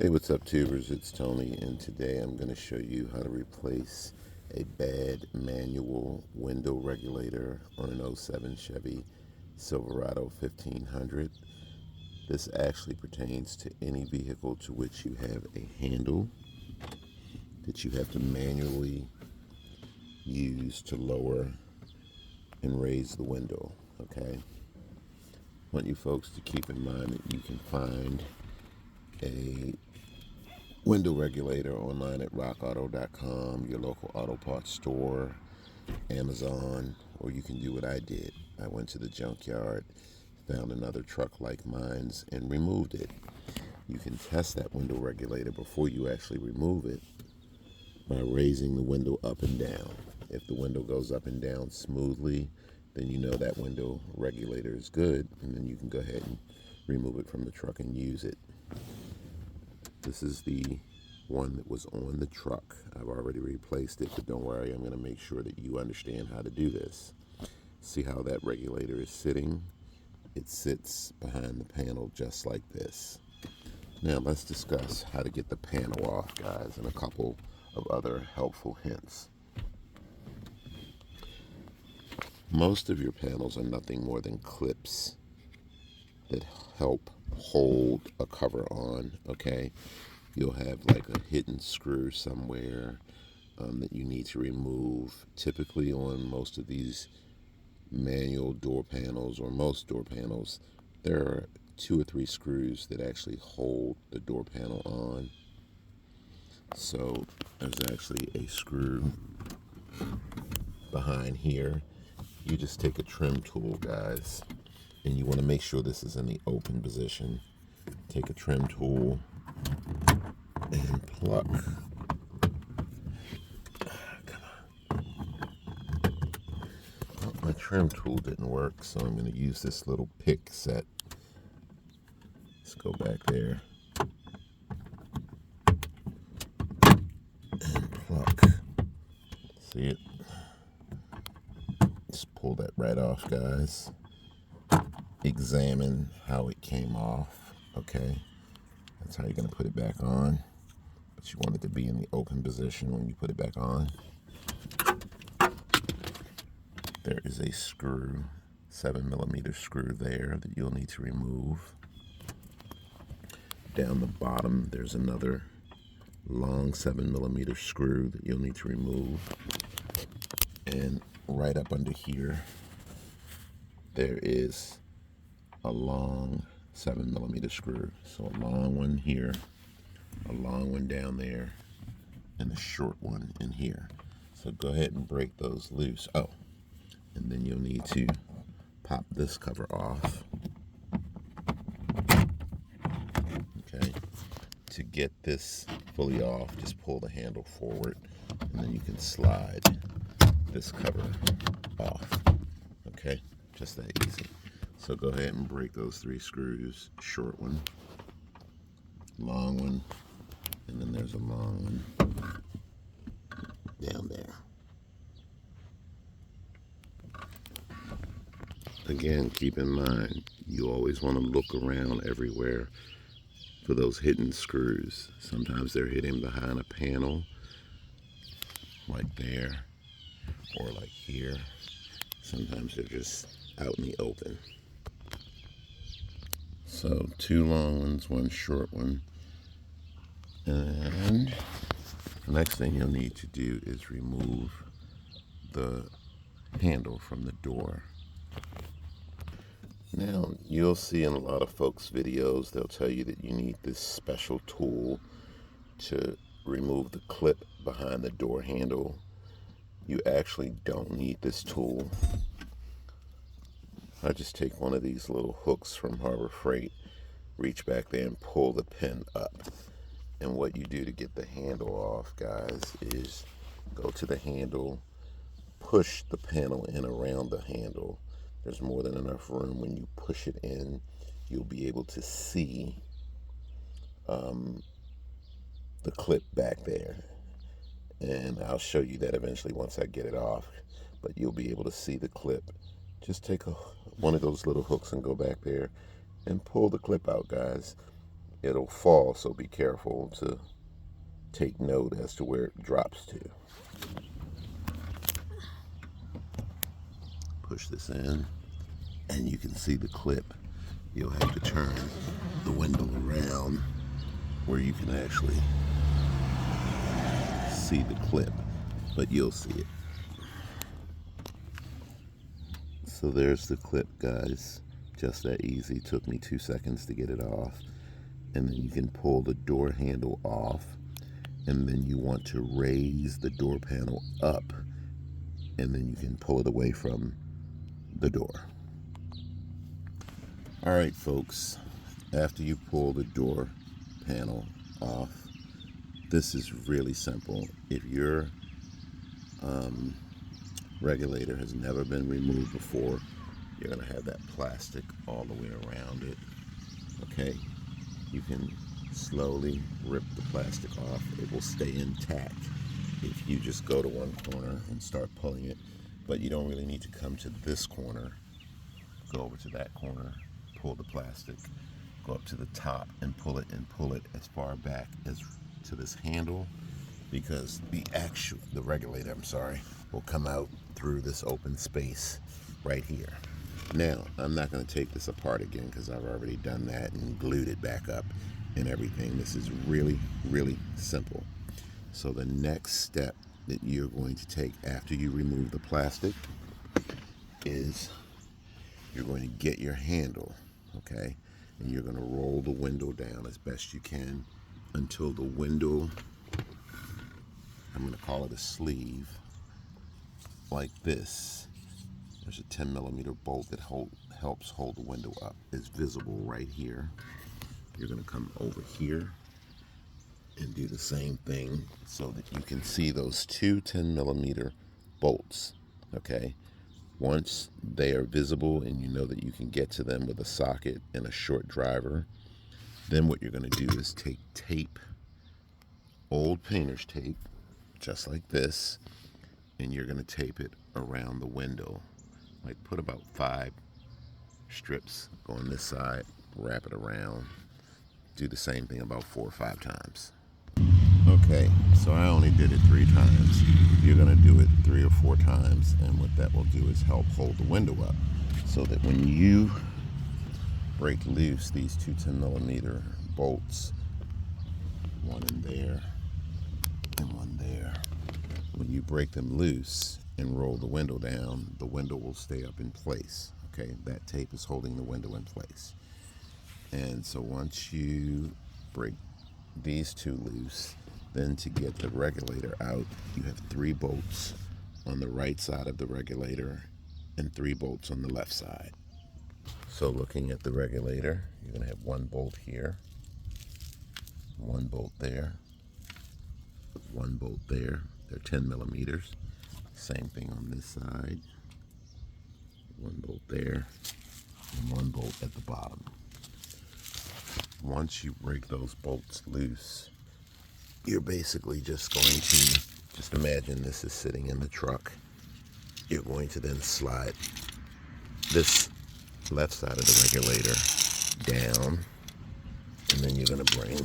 Hey, what's up, tubers? It's Tony, and today I'm going to show you how to replace a bad manual window regulator on an '07 Chevy Silverado 1500. This actually pertains to any vehicle to which you have a handle that you have to manually use to lower and raise the window, okay? I want you folks to keep in mind that you can find a window regulator online at rockauto.com, your local auto parts store, Amazon, or you can do what I did. I went to the junkyard, found another truck like mine's, and removed it. You can test that window regulator before you actually remove it by raising the window up and down. If the window goes up and down smoothly, then you know that window regulator is good, and then you can go ahead and remove it from the truck and use it. This is the one that was on the truck. I've already replaced it, but don't worry, I'm going to make sure that you understand how to do this. See how that regulator is sitting? It sits behind the panel just like this. Now let's discuss how to get the panel off, guys, and a couple of other helpful hints. Most of your panels are nothing more than clips that help hold a cover on, okay? You'll have like a hidden screw somewhere that you need to remove. Typically on most of these manual door panels, or most door panels, there are 2 or 3 screws that actually hold the door panel on. So there's actually a screw behind here. You just take a trim tool, guys, and you want to make sure this is in the open position. Take a trim tool and pluck. Come on. Well, my trim tool didn't work, so I'm going to use this little pick set. Let's go back there and pluck. See it? Just pull that right off, guys. Examine how it came off, okay? That's how you're going to put it back on. But you want it to be in the open position when you put it back on. There is a screw, 7mm screw there that you'll need to remove. Down the bottom, there's another long 7mm screw that you'll need to remove. And right up under here, there is a long 7mm screw. So a long one here, a long one down there, and a short one in here. So go ahead and break those loose. Oh, and then you'll need to pop this cover off. Okay. To get this fully off, just pull the handle forward, and then you can slide this cover off. Okay, just that easy. So go ahead and break those 3 screws. Short one, long one, and then there's a long one down there. Again, keep in mind, you always want to look around everywhere for those hidden screws. Sometimes they're hidden behind a panel, like there, or like here. Sometimes they're just out in the open. So 2 long ones, 1 short one. And the next thing you'll need to do is remove the handle from the door. Now, you'll see in a lot of folks' videos, they'll tell you that you need this special tool to remove the clip behind the door handle. You actually don't need this tool. I just take one of these little hooks from Harbor Freight, reach back there and pull the pin up. And what you do to get the handle off, guys, is go to the handle, push the panel in around the handle. There's more than enough room. When you push it in, you'll be able to see the clip back there. And I'll show you that eventually once I get it off. But you'll be able to see the clip. Just take one of those little hooks and go back there and pull the clip out, guys. it'll fall, so be careful to take note as to where it drops to. Push this in, and you can see the clip. You'll have to turn the window around where you can actually see the clip, but you'll see it. So there's the clip, guys. Just that easy. Took me 2 seconds to get it off. And then you can pull the door handle off, and then you want to raise the door panel up, and then you can pull it away from the door. All right, folks, after you pull the door panel off, this is really simple. If your regulator has never been removed before, you're going to have that plastic all the way around it. Okay, you can slowly rip the plastic off. It will stay intact if you just go to one corner and start pulling it, but you don't really need to come to this corner. Go over to that corner, pull the plastic, go up to the top and pull it as far back as to this handle, because the regulator, will come out through this open space right here. Now, I'm not going to take this apart again because I've already done that and glued it back up and everything. This is really, really simple. So the next step that you're going to take after you remove the plastic is you're going to get your handle, okay? And you're going to roll the window down as best you can until the window, I'm going to call it a sleeve, like this. There's a 10mm bolt that helps hold the window up. It's visible right here. You're going to come over here and do the same thing so that you can see those two 10mm bolts, okay? Once they are visible and you know that you can get to them with a socket and a short driver, then what you're going to do is take tape, old painter's tape, just like this, and you're going to tape it around the window. Like put about 5 strips, go on this side, wrap it around, do the same thing about 4 or 5 times. Okay, so I only did it 3 times. You're going to do it 3 or 4 times, and what that will do is help hold the window up so that when you break loose these two 10mm bolts, one in there and one there, when you break them loose and roll the window down, the window will stay up in place. Okay, that tape is holding the window in place. And so once you break these two loose, then to get the regulator out, you have 3 bolts on the right side of the regulator and 3 bolts on the left side. So looking at the regulator, you're going to have 1 bolt here, 1 bolt there, 1 bolt there. They're 10mm. Same thing on this side. 1 bolt there and 1 bolt at the bottom. Once you break those bolts loose, you're basically just going to, just imagine this is sitting in the truck. You're going to then slide this left side of the regulator down, and then you're going to bring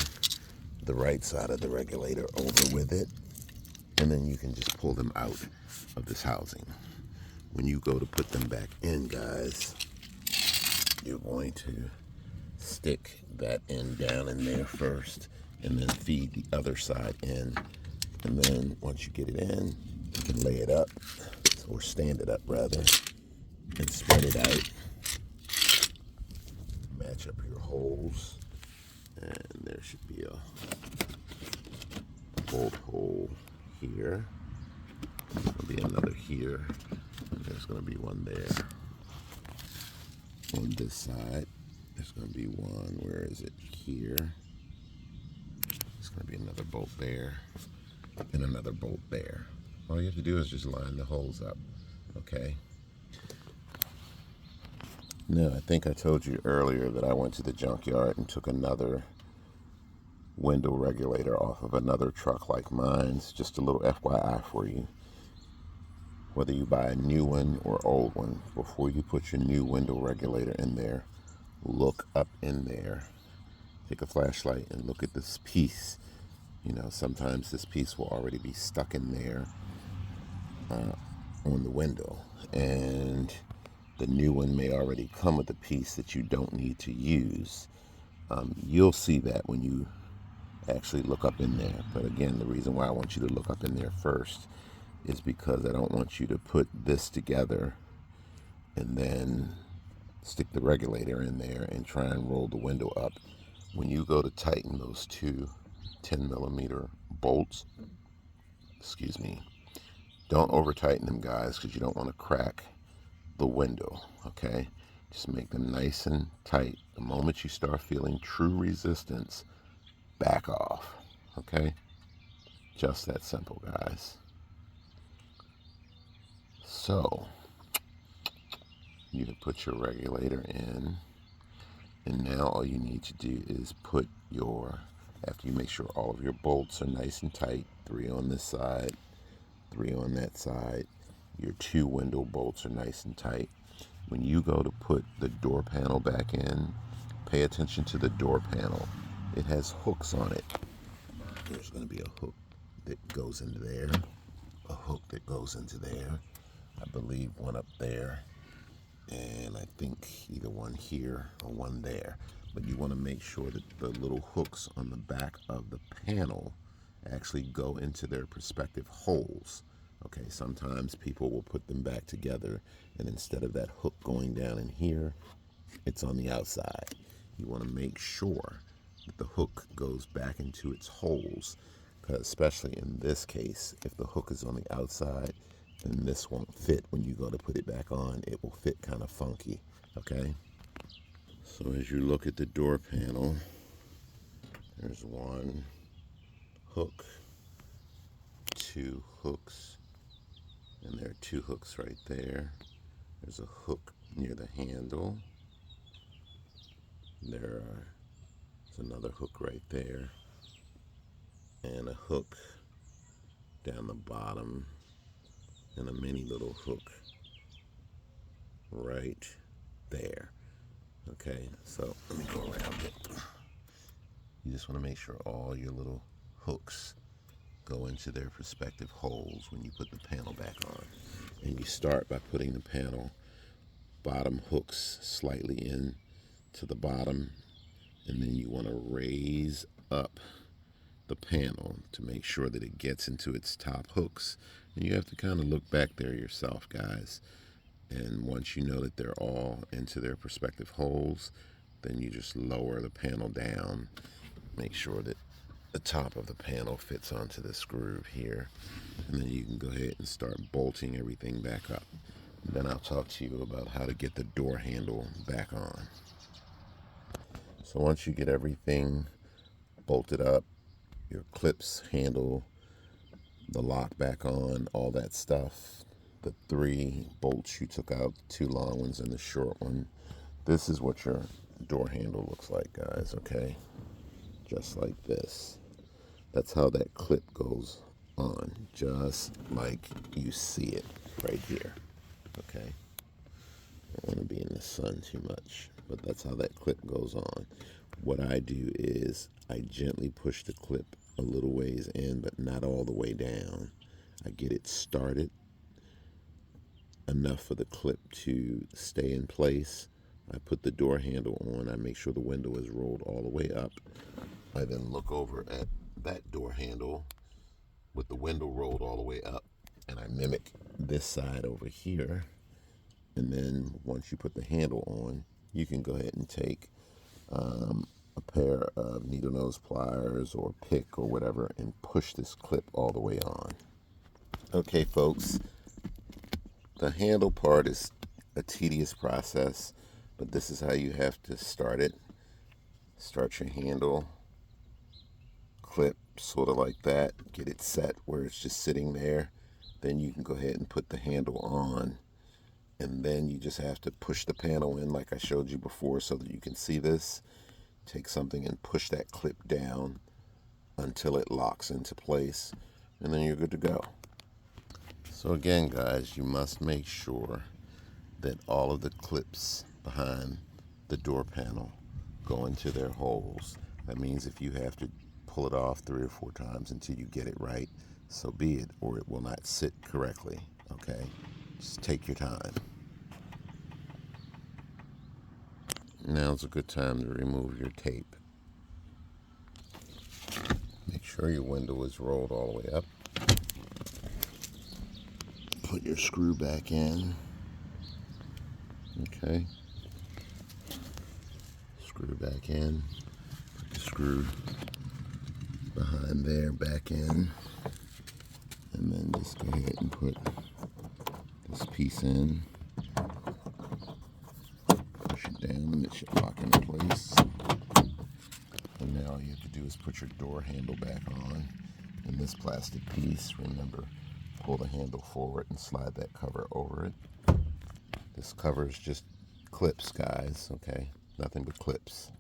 the right side of the regulator over with it, and then you can just pull them out of this housing. When you go to put them back in, guys, you're going to stick that end down in there first and then feed the other side in, and then once you get it in, you can lay it up, or stand it up rather, and spread it out. Match up your holes, and there should be a bolt hole here. There's going to be another here, and there's going to be one there. On this side, there's going to be one, where is it? Here. There's going to be another bolt there, and another bolt there. All you have to do is just line the holes up, okay? Now, I think I told you earlier that I went to the junkyard and took another window regulator off of another truck like mine's. Just a little FYI for you. Whether you buy a new one or old one, before you put your new window regulator in there, look up in there take a flashlight and look at this piece. You know, sometimes this piece will already be stuck in there on the window, and the new one may already come with a piece that you don't need to use. You'll see that when you actually look up in there. But again, the reason why I want you to look up in there first is because I don't want you to put this together and then stick the regulator in there and try and roll the window up. When you go to tighten those two 10mm bolts, excuse me, don't over tighten them, guys, because you don't want to crack the window. Okay, just make them nice and tight. The moment you start feeling true resistance, back off. Okay, just that simple, guys. So you put your regulator in, and now all you need to do is put your, after you make sure all of your bolts are nice and tight, 3 on this side, 3 on that side, your 2 window bolts are nice and tight. When you go to put the door panel back in, pay attention to the door panel. It has hooks on it. There's going to be a hook that goes into there, a hook that goes into there. I believe one up there, and I think either one here or one there. But you want to make sure that the little hooks on the back of the panel actually go into their respective holes. Okay, sometimes people will put them back together, and instead of that hook going down in here, it's on the outside. You want to make sure that the hook goes back into its holes, because especially in this case, if the hook is on the outside, then this won't fit. When you go to put it back on, it will fit kind of funky. Okay, so as you look at the door panel, there's 1 hook, 2 hooks, and there are 2 hooks right there. There's a hook near the handle. There's another hook right there, and a hook down the bottom, and a mini little hook right there. Okay, so let me go around it. You just want to make sure all your little hooks go into their respective holes when you put the panel back on. And you start by putting the panel bottom hooks slightly in to the bottom, and then you want to raise up the panel to make sure that it gets into its top hooks. And you have to kind of look back there yourself, guys. And once you know that they're all into their respective holes, then you just lower the panel down. Make sure that the top of the panel fits onto this groove here. And then you can go ahead and start bolting everything back up. And then I'll talk to you about how to get the door handle back on. So once you get everything bolted up, your clips, handle, the lock back on, all that stuff, the 3 bolts you took out, 2 long ones and the short one, this is what your door handle looks like, guys. Okay, just like this. That's how that clip goes on, just like you see it right here. Okay, I don't want to be in the sun too much, but that's how that clip goes on. What I do is I gently push the clip a little ways in, but not all the way down. I get it started enough for the clip to stay in place. I put the door handle on. I make sure the window is rolled all the way up. I then look over at that door handle with the window rolled all the way up, and I mimic this side over here. And then once you put the handle on, you can go ahead and take a pair of needle nose pliers or pick or whatever and push this clip all the way on. Okay, folks, the handle part is a tedious process, but this is how you have to start it. Start your handle, clip sort of like that, get it set where it's just sitting there. Then you can go ahead and put the handle on, and then you just have to push the panel in like I showed you before so that you can see this. Take something and push that clip down until it locks into place, and then you're good to go. So again, guys, you must make sure that all of the clips behind the door panel go into their holes. That means if you have to pull it off 3 or 4 times until you get it right, so be it, or it will not sit correctly, okay? Just take your time. Now's a good time to remove your tape. Make sure your window is rolled all the way up. Put your screw back in. Okay. Screw back in. Put the screw behind there back in. And then just go ahead and put this piece in. Push it down and it should lock into place. And now all you have to do is put your door handle back on. And this plastic piece, remember, pull the handle forward and slide that cover over it. This cover is just clips, guys, okay? Nothing but clips.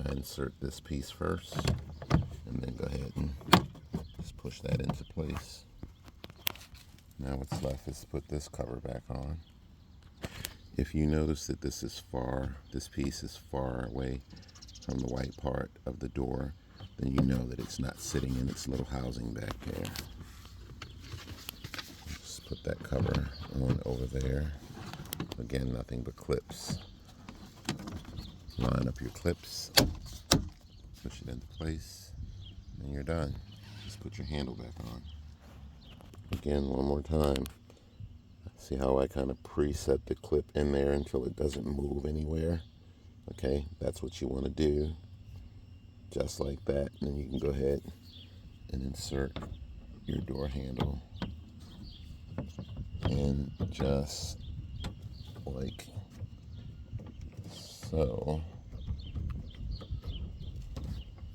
I insert this piece first, and then go ahead and just push that into place. Now what's left is to put this cover back on. If you notice that this piece is far away from the white part of the door, then you know that it's not sitting in its little housing back there. Just put that cover on over there. Again, nothing but clips. Line up your clips, push it into place, and you're done. Just put your handle back on. Again, one more time. See how I kind of preset the clip in there until it doesn't move anywhere? Okay, that's what you want to do. Just like that. And then you can go ahead and insert your door handle in just like so.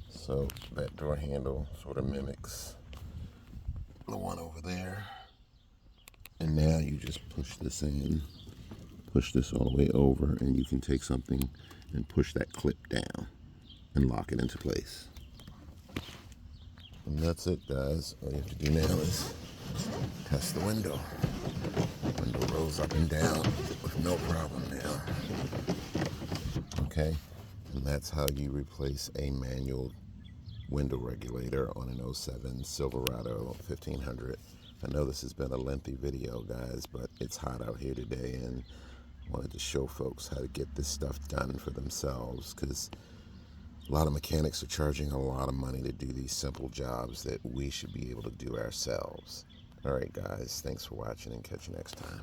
So that door handle sort of mimics the one over there. And now you just push this in, push this all the way over, and you can take something and push that clip down and lock it into place. And that's it, guys. All you have to do now is test the window. Window rolls up and down with no problem now. Okay, and that's how you replace a manual window regulator on an 07 Silverado 1500. I know this has been a lengthy video, guys, but it's hot out here today, and I wanted to show folks how to get this stuff done for themselves, because a lot of mechanics are charging a lot of money to do these simple jobs that we should be able to do ourselves. All right, guys, thanks for watching, and catch you next time.